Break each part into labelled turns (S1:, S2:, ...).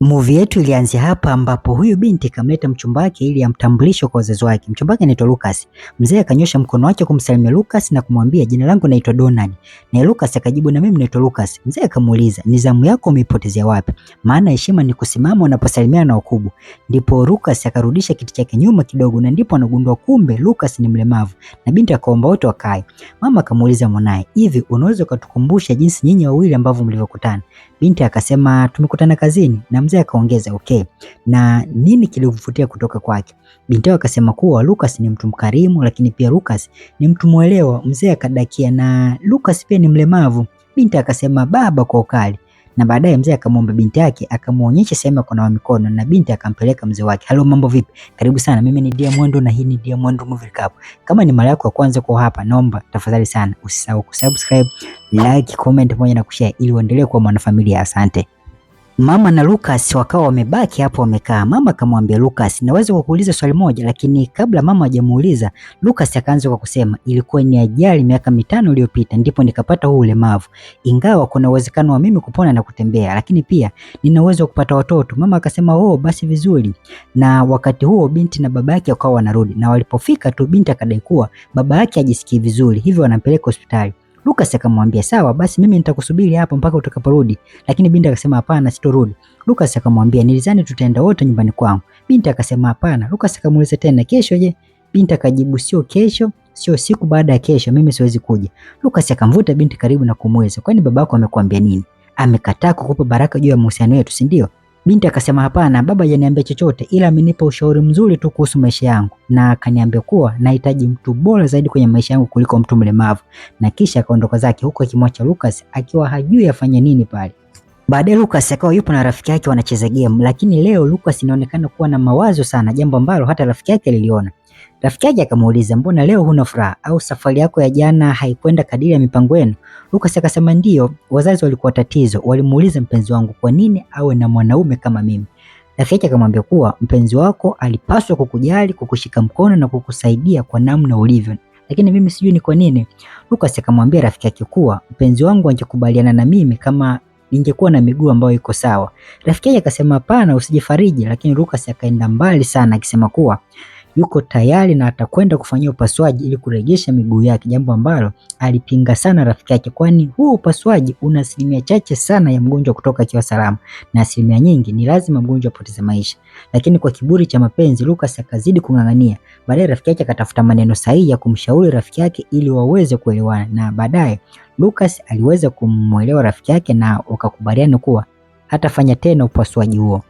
S1: Movie yetu ilianzia hapa ambapo huyu binti kamleta mchumba wake ili amtambulishe kwa wazazi wake. Mchumba wake anaitwa Lucas. Mzee akanyosha mkono wake kumsalimia Lucas na kumwambia jina langu naitwa Donald. Na Lucas akajibu na mimi naitwa Lucas. Mzee akamuuliza nizamu yako umeipotezea wapi? Maana heshima ni kusimama unaposalimiana na wakubwa. Ndipo Lucas akarudisha kiti chake nyuma kidogo na ndipo anagundua kumbe Lucas ni mlemavu. Na binti akaomba wote wakae. Mama akamuuliza mwanae, "Hivi unaweza kutukumbusha jinsi nyinyi wawili ambavyo mlivyokutana?" Binti akasema tumekutana kazini na mzee akaongeza okay. Na nini kilivutia kutoka kwake? Binti akasema kuwa Lucas ni mtu mkarimu lakini pia Lucas ni mtu mwelewa. Mzee akadakia na Lucas pia ni mlemavu. Binti akasema baba kwa ukali. Na baadaye mzee akamwomba binti yake akamuonyesha sehemu ya kunawa mikono na binti akampeleka mzee wake. Halo, mambo vipi? Karibu sana. Mimi ni Diamond na hii ni Diamond Movie Recap. Kama ni mara yako ya kwanza kwa hapa, naomba tafadhali sana usisahau kusubscribe, like, comment pamoja na kushare ili uendelee kuwa mwanafamilia. Asante. Mama na Lucas wakawa wamebaki hapo wamekaa. Mama akamwambia Lucas, naweza kukuuliza swali moja, lakini kabla mama hajamuuliza, Lucas akaanza kwa kusema ilikuwa ni ajali miaka 5 iliyopita ndipo nikapata huu ulemavu. Ingawa kuna uwezekano wa mimi kupona na kutembea, lakini pia nina uwezo wa kupata watoto. Mama akasema oh, basi vizuri. Na wakati huo binti na baba yake wakawa wanarudi. Na walipofika tu binti akadai kuwa baba yake hajisikii vizuri, hivyo wanampeleka hospitali. Lucas akamwambia sawa basi mimi nitakusubiri hapa mpaka utakaporudi, lakini binti akasema hapana sitorudi. Lucas akamwambia nilizani tutaenda wote nyumbani kwangu. Binti akasema hapana. Lucas akamuuliza tena kesho je? Binti akajibu sio kesho, sio siku baada ya kesho, mimi siwezi kuja. Lucas akamvuta binti karibu na kumuuliza kwani babako amekuambia nini? Amekataa kukupa baraka juu ya mahusiano yetu, si ndio? Binti akasema hapana, baba hajaniambia chochote ila amenipa ushauri mzuri tu kuhusu maisha yangu na akaniambia kuwa nahitaji mtu bora zaidi kwenye maisha yangu kuliko mtu mlemavu. Na kisha akaondoka zake huko akimwacha Lucas akiwa hajui afanye nini pale. Baadaye Lucas akawa yupo na rafiki yake wanacheza game, lakini leo Lucas inaonekana kuwa na mawazo sana, jambo ambalo hata rafiki yake liliona. Rafiki yake akamuuliza mbona leo huna furaha au safari yako ya jana haikwenda kadiri ya mipango yenu? Lucas akasema ndio, wazazi walikuwa tatizo, walimuuliza mpenzi wangu kwa nini awe na mwanaume kama mimi. Rafiki yake akamwambia kuwa mpenzi wako alipaswa kukujali, kukushika mkono na kukusaidia kwa namna ulivyo. Lakini mimi sijui ni kwa nini. Lucas akamwambia rafiki yake kuwa mpenzi wangu angekubaliana na mimi kama ningekuwa na miguu ambayo iko sawa. Rafiki yake akasema hapana usijifariji, lakini Lucas akaenda mbali sana akisema kuwa yuko tayari na atakwenda kufanyia upasuaji ili kurejesha miguu yake, jambo ambalo alipinga sana rafiki yake, kwani huo upasuaji una asilimia chache sana ya mgonjwa kutoka akiwa salama na asilimia nyingi ni lazima mgonjwa apoteze maisha. Lakini kwa kiburi cha mapenzi Lucas akazidi kung'ang'ania. Baadaye rafiki yake akatafuta maneno sahihi ya kumshauri rafiki yake ili waweze kuelewana, na baadaye Lucas aliweza kumuelewa rafiki yake na wakakubaliana kuwa hatafanya tena upasuaji huo.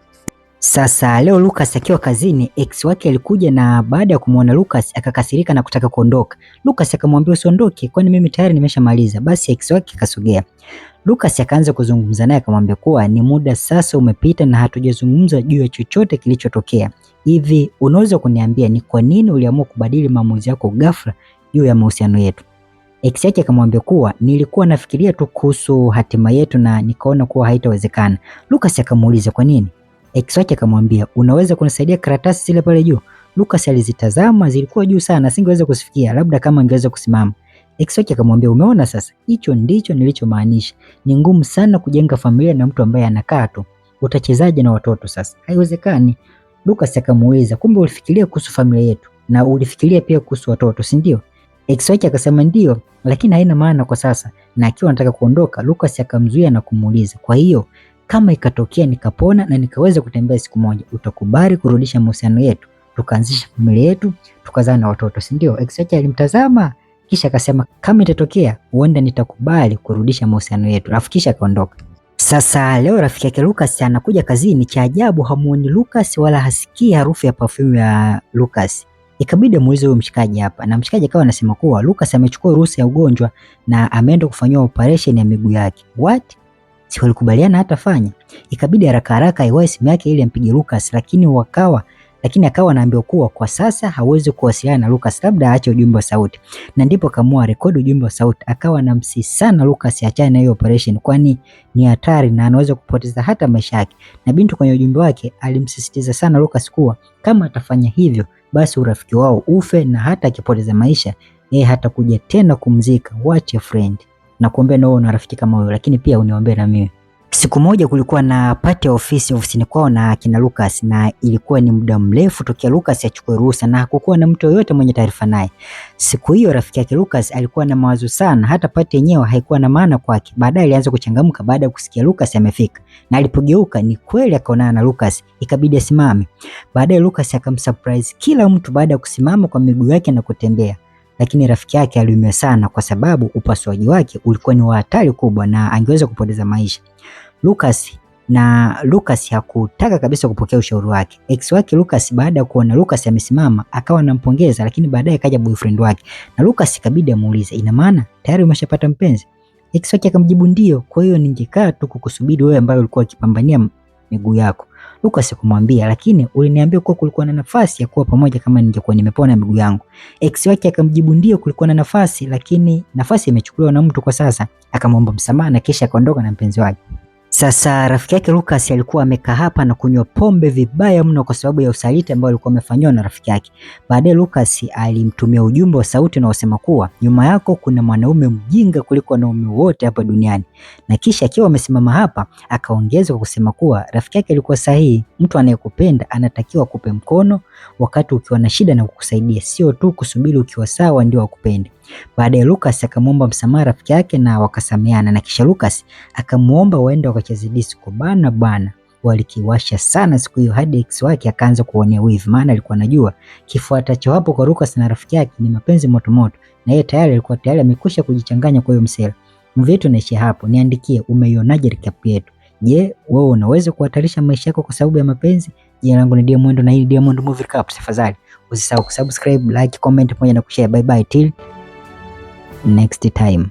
S1: Sasa leo Lucas akiwa kazini, ex wake alikuja na baada ya kumuona Lucas akakasirika na kutaka kuondoka. Lucas akamwambia usiondoke kwani mimi tayari nimeshamaliza. Basi ex wake akasogea. Lucas akaanza kuzungumza naye akamwambia kuwa ni muda sasa umepita na hatujazungumza juu ya chochote kilichotokea. Hivi unaweza kuniambia ni kwa nini uliamua kubadili maamuzi yako ghafla juu ya mahusiano yetu? Ex yake akamwambia kuwa nilikuwa nafikiria tu kuhusu hatima yetu na nikaona kuwa haitawezekana. Lucas akamuuliza kwa nini? Ex wake akamwambia unaweza kunisaidia karatasi zile pale juu? Lucas alizitazama zilikuwa juu sana asingeweza kusifikia labda kama angeweza kusimama. Ex wake akamwambia umeona sasa, hicho ndicho nilichomaanisha. Ni ngumu sana kujenga familia na mtu ambaye anakaa tu. Utachezaje na watoto sasa? Haiwezekani. Lucas akamuuliza kumbe ulifikiria kuhusu familia yetu na ulifikiria pia kuhusu watoto, si ndio? Ex wake akasema ndio, lakini haina maana kwa sasa. Na akiwa anataka kuondoka, Lucas akamzuia na kumuuliza kwa hiyo kama ikatokea nikapona na nikaweza kutembea siku moja, utakubali kurudisha mahusiano yetu, tukaanzisha familia yetu, tukazaa na watoto, si ndio? Ex wake alimtazama kisha akasema kama itatokea huenda nitakubali kurudisha mahusiano yetu, alafu kisha akaondoka. Sasa leo rafiki yake Lucas anakuja kazini, cha ajabu hamuoni Lucas wala hasikii harufu ya perfume ya Lucas. Ikabidi muulize huyo mshikaji hapa, na mshikaji akawa anasema kuwa Lucas amechukua ruhusa ya ugonjwa na ameenda kufanyiwa operation ya miguu yake. What? Si walikubaliana hatafanya. Ikabidi haraka haraka aiwahi simu yake ili ampige Lucas, lakini akawa anaambiwa kuwa kwa sasa hawezi kuwasiliana na Lucas, labda aache ujumbe wa sauti. Na ndipo akaamua rekodi ujumbe wa sauti. Akawa anamsihi sana Lucas achane na hiyo operation kwani ni hatari na anaweza kupoteza hata maisha yake. Na binti kwenye ujumbe wake alimsisitiza sana Lucas kuwa kama atafanya hivyo basi urafiki wao ufe na hata akipoteza maisha yeye hatakuja tena kumzika. What a friend. Na kuombea na wewe una rafiki kama huyo, lakini pia uniombee na mimi. Siku moja kulikuwa na pati ya ofisini kwao na kina Lucas, na ilikuwa ni muda mrefu tokea Lucas achukue ruhusa na hakukuwa na mtu yoyote mwenye taarifa naye. Siku hiyo rafiki yake Lucas alikuwa na mawazo sana, hata pati yenyewe haikuwa na maana kwake. Baadaye alianza kuchangamka baada ya kusikia Lucas amefika, na alipogeuka ni kweli akaonana na Lucas, ikabidi asimame. Baadaye Lucas akamsurprise kila mtu baada ya kusimama kwa miguu yake na kutembea. Lakini rafiki yake aliumia sana kwa sababu upasuaji wake ulikuwa ni wa hatari kubwa na angeweza kupoteza maisha. Lucas hakutaka kabisa kupokea ushauri wake. Ex wake Lucas baada ya kuona Lucas amesimama akawa anampongeza, lakini baadaye akaja boyfriend wake na Lucas ikabidi amuulize, ina maana tayari umeshapata mpenzi? Ex wake akamjibu ndio, kwa hiyo ningekaa tu kukusubiri wewe ambaye ulikuwa ukipambania miguu yako. Lucas akamwambia, lakini uliniambia kuwa kulikuwa na nafasi ya kuwa pamoja kama ningekuwa nimepona miguu yangu. Ex wake akamjibu ndio, kulikuwa na nafasi, lakini nafasi imechukuliwa na mtu kwa sasa. Akamwomba msamaha na kisha akaondoka na mpenzi wake. Sasa rafiki yake Lucas alikuwa amekaa hapa na kunywa pombe vibaya mno kwa sababu ya usaliti ambao alikuwa amefanywa na rafiki yake. Baadaye Lucas alimtumia ujumbe wa sauti unaosema kuwa nyuma yako kuna mwanaume mjinga kuliko wanaume wote hapa duniani. Na kisha akiwa amesimama hapa akaongeza kwa kusema kuwa rafiki yake alikuwa sahihi, mtu anayekupenda anatakiwa kupe mkono wakati ukiwa na shida na kukusaidia, sio tu kusubiri ukiwa sawa ndio akupende. Baadaye Lucas akamwomba msamaha rafiki yake na wakasameana, na kisha Lucas akamuomba waende wakacheze disco bana. Walikiwasha sana siku hiyo hadi ex wake akaanza kuonea wivu, maana alikuwa anajua kifuatacho hapo kwa Lucas na rafiki yake ni mapenzi moto, na yeye alikuwa tayari amekwisha kujichanganya kwa hiyo msela. Movie yetu inaishia hapo. Niandikie umeionaje recap yetu. Je, wewe unaweza kuhatarisha maisha yako kwa sababu ya mapenzi? Jina langu ni Diamond na hii ni Diamond Movie Recap. Tafadhali usisahau kusubscribe, like, comment pamoja na kushare. Bye bye till next time.